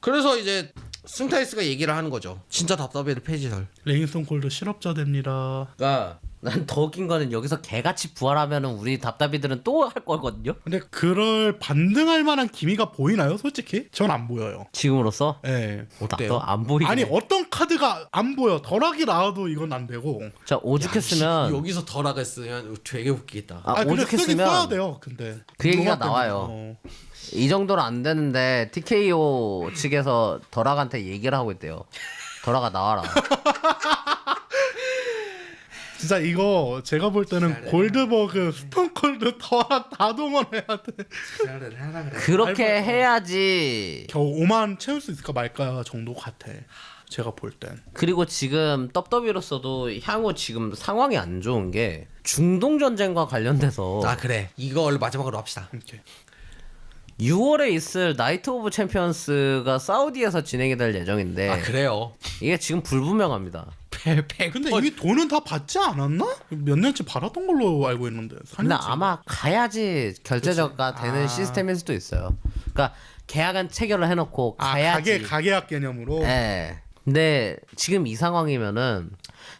그래서 이제 승타이스가 얘기를 하는 거죠. 진짜 답답해를 폐지설. 레인스톤 콜드 실업자 됩니다. 그러니까 난 더 웃긴 거는 여기서 개같이 부활하면은 우리 답답이들은 또 할 거거든요. 근데 그럴 반등할 만한 기미가 보이나요? 솔직히 전 안 보여요. 지금으로서 예. 어때요? 안 보이네. 아니 어떤 카드가 안 보여. 덜하기 나와도 이건 안 되고. 자 오죽했으면 여기서 덜 하겠으면 되게 웃기겠다. 근데 쓰긴 써야 오죽했으면 돼요. 근데 그 얘기가 그거 때문에. 나와요. 이 정도는 안 되는데 TKO 측에서 더락한테 얘기를 하고 있대요. 더락아 나와라. 진짜 이거 제가 볼 때는 골드버그, 스톤콜드, 더락 다 동원해야 돼. 그렇게 해야지. 겨우 5만 채울 수 있을까 말까 정도 같아. 제가 볼 땐. 그리고 지금 떡더비로서도 향후 지금 상황이 안 좋은 게 중동 전쟁과 관련돼서 아 그래. 이걸 마지막으로 합시다. 이렇게. 6월에 있을 나이트 오브 챔피언스가 사우디에서 진행이 될 예정인데 아 그래요. 이게 지금 불분명합니다. 근데 이미 돈은 다 받지 않았나? 몇 년째 받았던 걸로 알고 있는데. 근데 4년째. 아마 가야지 결제가 되는 시스템일 수도 있어요. 그러니까 계약은 체결을 해놓고 가야지. 가계약 개념으로. 네. 근데 지금 이 상황이면은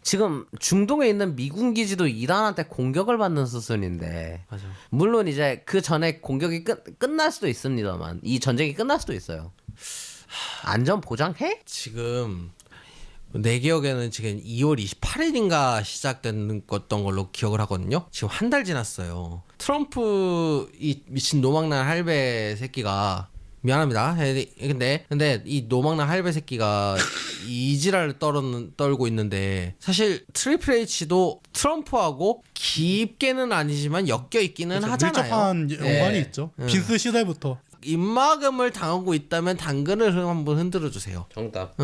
지금 중동에 있는 미군 기지도 이란한테 공격을 받는 수순인데 맞아. 물론 이제 그 전에 공격이 끝날 수도 있습니다만 이 전쟁이 끝날 수도 있어요. 안전 보장해? 지금 내 기억에는 지금 2월 28일인가 시작된 것던 걸로 기억을 하거든요. 지금 한 달 지났어요. 트럼프 이 미친 노망난 할배 새끼가 미안합니다. 근데 이 노망난 할배 새끼가 이 지랄을 떨고 있는데 사실 트리플 H도 트럼프하고 깊게는 아니지만 엮여 있기는 그렇죠. 하잖아요. 밀접한 연관이 네. 있죠. 빈스 시대부터. 입막음을 당하고 있다면 당근을 한번 흔들어 주세요. 정답.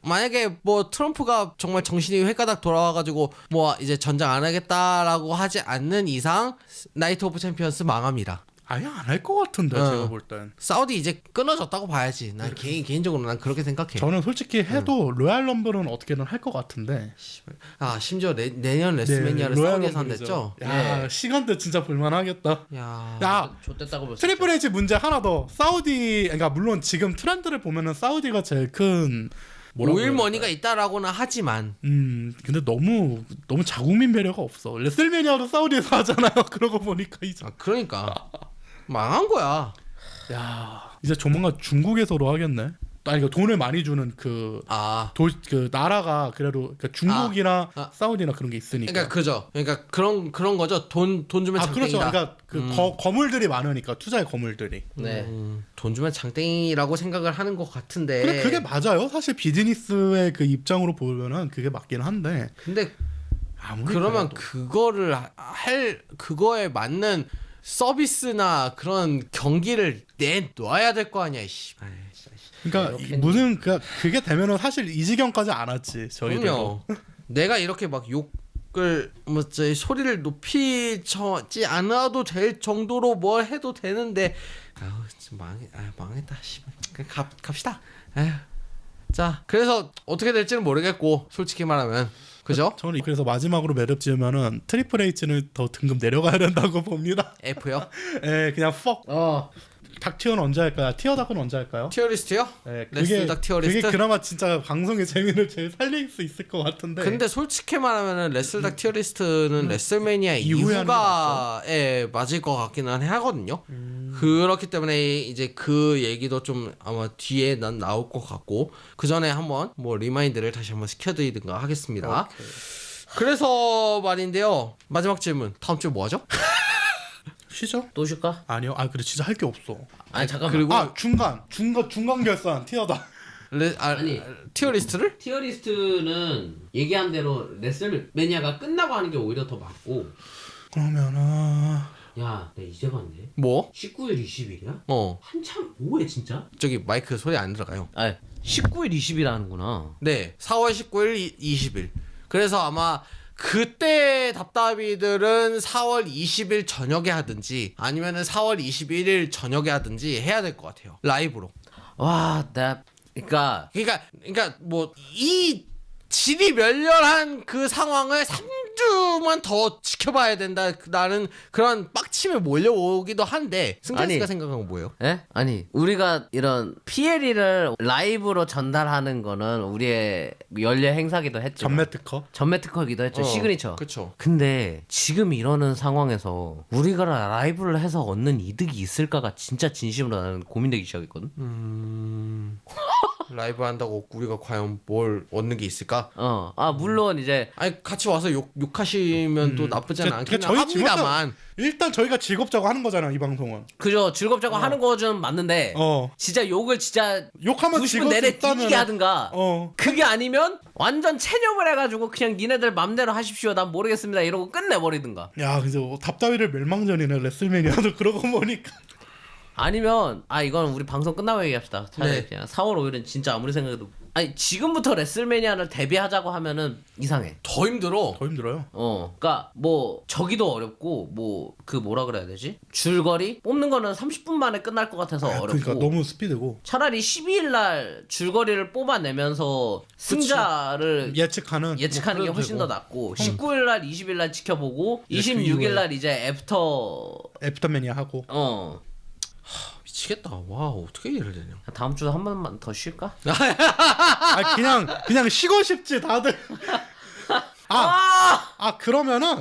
만약에 뭐 트럼프가 정말 정신이 횟가닥 돌아와가지고 뭐 이제 전쟁 안 하겠다라고 하지 않는 이상 나이트 오브 챔피언스 망합니다. 아예 안 할 것 같은데 제가 볼 땐. 사우디 이제 끊어졌다고 봐야지. 난 개인적으로 난 그렇게 생각해. 저는 솔직히 해도 로얄 럼블은 어떻게든 할 것 같은데. 아 심지어 내년 레스매니아를 로얄 사우디에서 럼블이죠. 한댔죠. 야 시간대 진짜 볼만하겠다. 야 좋댔다고 볼수 트리플 H 문제 하나 더. 사우디, 그러니까 물론 지금 트렌드를 보면은 사우디가 제일 큰 오일 머니가 있다라고는 하지만 근데 너무 자국민 배려가 없어. 레슬매니아도 사우디에서 하잖아요. 그러고 보니까 이제. 그러니까 망한 거야. 야 이제 조만간 중국에서도 하겠네. 아니 그 돈을 많이 주는 그 나라가 그래도 중국이나 사우디나 그런 게 있으니까. 그러니까 그죠. 그러니까 그런 거죠. 돈 주면 장땡이다. 그렇죠. 그러니까 그 거물들이 많으니까 투자의 거물들이. 네. 돈 주면 장땡이라고 생각을 하는 것 같은데. 근데 그게 맞아요. 사실 비즈니스의 그 입장으로 보면은 그게 맞긴 한데. 근데 아무리 그러면 그래도. 그거에 맞는 서비스나 그런 경기를 내놔야 될 거 아니야. 씨. 그러니까 그게 되면은 사실 이 지경까지 안 왔지 저희들도. 내가 이렇게 막 욕을 소리를 높이지 않아도 될 정도로 뭘 해도 되는데 망했다. 갑시다. 자 그래서 어떻게 될지는 모르겠고 솔직히 말하면 그죠? 저는 그래서 마지막으로 매듭 지으면은 트리플 H는 더 등급 내려가야 된다고 봅니다. F요? 예, 그냥 닥티어는 언제 할까요? 티어닥은 언제 할까요? 티어리스트요? 네, 레슬닥 티어리스트? 그게 그나마 진짜 방송의 재미를 제일 살릴 수 있을 것 같은데. 근데 솔직히 말하면은 레슬닥 티어리스트는 레슬매니아 이후가 맞을 것 같기는 하거든요. 그렇기 때문에 이제 그 얘기도 좀 아마 뒤에 난 나올 것 같고 그 전에 한번 뭐 리마인드를 다시 한번 시켜드리든가 하겠습니다. 오케이. 그래서 말인데요. 마지막 질문. 다음 주에 뭐 하죠? 쉬죠? 또 쉴까? 아니요. 그래 진짜 할 게 없어. 아니 잠깐만. 그리고 중간 결산 티어다. 아니 티어리스트를? 티어리스트는 얘기한 대로 레슬매니아가 끝나고 하는 게 오히려 더 맞고. 그러면은 야, 내가 이제 봤네. 뭐? 19일 20일이야? 한참 뭐해 진짜? 저기 마이크 소리 안 들어가요. 아, 19일 20일 하는구나. 네, 4월 19일 20일. 그래서 아마 그때 답답이들은 4월 20일 저녁에 하든지 아니면은 4월 21일 저녁에 하든지 해야 될 것 같아요. 라이브로. 와, 그러니까 뭐 이 질이 멸렬한 그 상황을 3주 주만 더 지켜봐야 된다. 나는 그런 빡침에 몰려오기도 한데 승찬 씨가 생각한 건 뭐예요? 예? 아니 우리가 이런 PLE를 라이브로 전달하는 거는 우리의 연례 행사기도 했죠. 전매 특허. 전매 특허기도 했죠. 시그니처. 그쵸. 근데 지금 이러는 상황에서 우리가 라이브를 해서 얻는 이득이 있을까가 진짜 진심으로 나는 고민되기 시작했거든. 라이브 한다고 우리가 과연 뭘 얻는 게 있을까? 물론 이제 아니 같이 와서 욕하시면 또 나쁘지 않긴 저희 합니다만 일단 저희가 즐겁자고 하는 거잖아 이 방송은. 그죠 즐겁자고 하는 거 좀 맞는데 진짜 욕을 진짜 욕하면 90분 내내 뒤지게 하든가 그게 아니면 완전 체념을 해가지고 그냥 니네들 맘대로 하십시오 난 모르겠습니다 이러고 끝내버리든가. 야 근데 답답이를 멸망전이네 레슬매니아도 그러고 보니까. 아니면 이건 우리 방송 끝나고 얘기합시다. 차라리 그냥 4월 5일은 진짜 아무리 생각해도 아니 지금부터 레슬매니아를 데뷔하자고 하면은 이상해. 더 힘들어. 더 힘들어요. 그러니까 뭐 저기도 어렵고 뭐 그 뭐라 그래야 되지? 줄거리 뽑는 거는 30분 만에 끝날 것 같아서 어렵고. 그러니까 너무 스피드고. 차라리 12일 날 줄거리를 뽑아내면서 승자를 예측하는 게 훨씬 더 낫고 19일 날 20일 날 지켜보고 26일 날 이제 애프터매니아 하고. 미치겠다. 와 어떻게 이래야 되냐. 다음 주에 한 번만 더 쉴까? 그냥 쉬고 싶지 다들. 그러면은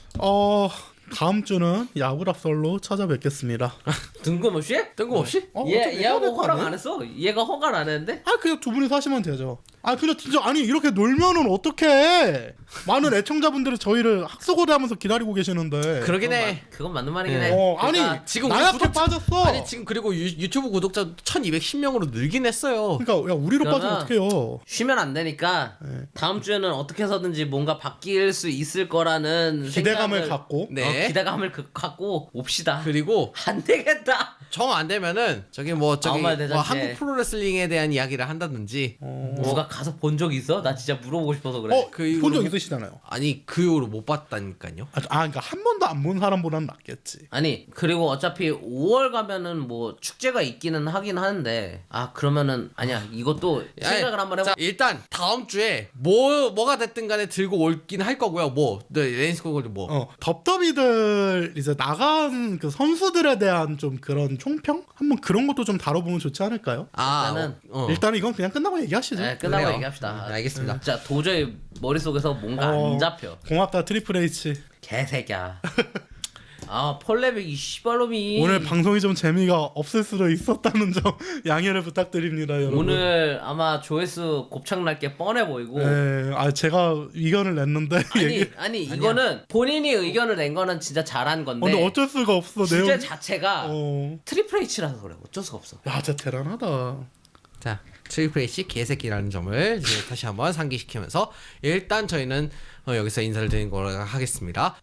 다음 주는 야구락설로 찾아뵙겠습니다. 뜬금없이? 뜬금없이? 얘하고 허락 안 했어? 얘가 허가를 안 했는데? 그냥 두 분이서 하시면 되죠. 근데 진짜 이렇게 놀면은 어떡해. 많은 애청자분들이 저희를 학수고대하면서 기다리고 계시는데. 그러긴 해. 그건 맞는 말이긴 해. 그러니까 지금 나약해 빠졌어. 지금 그리고 유튜브 구독자 1210명으로 늘긴 했어요. 그러니까 야 우리로 빠지면 어떡해요. 쉬면 안 되니까 다음 주에는 어떻게 해서든지 뭔가 바뀔 수 있을 거라는 기대감을 갖고 기대감을 갖고 옵시다. 그리고 안 되겠다. 정 안 되면은 뭐 한국 프로레슬링에 대한 이야기를 한다든지 누가 가서 본 적 있어? 나 진짜 물어보고 싶어서 그래. 본 적 있으시잖아요. 아니 그 이후로 못 봤다니까요. 그러니까 한 번도 안 본 사람보다는 낫겠지. 아니 그리고 어차피 5월 가면은 뭐 축제가 있기는 하긴 하는데 그러면은 아니야 이것도 생각을 한번 해봐. 일단 다음 주에 뭐가 됐든 간에 들고 올긴 할 거고요. 레인스코그 덥더비들 이제 나간 그 선수들에 대한 좀 그런 총평? 한번 그런 것도 좀 다뤄보면 좋지 않을까요? 일단은 이건 그냥 끝나고 얘기하시죠. 네, 끝나고 얘기합시다. 알겠습니다. 진짜 도저히 머릿속에서 뭔가 안 잡혀. 고맙다 트리플 H. 개새끼야. 폴레빅 이 씨발놈이 오늘 방송이 좀 재미가 없을 수도 있었다는 점 양해를 부탁드립니다, 여러분. 오늘 아마 조회수 곱창 날 게 뻔해 보이고. 제가 의견을 냈는데 아니 이거는 본인이 의견을 낸 거는 진짜 잘한 건데. 근데 어쩔 수가 없어. 주제 자체가 트리플 H라서 그래. 어쩔 수가 없어. 야, 진짜 대단하다. 자, 트리플 H 개새끼라는 점을 이제 다시 한번 상기시키면서 일단 저희는 여기서 인사를 드리는 걸로 하겠습니다.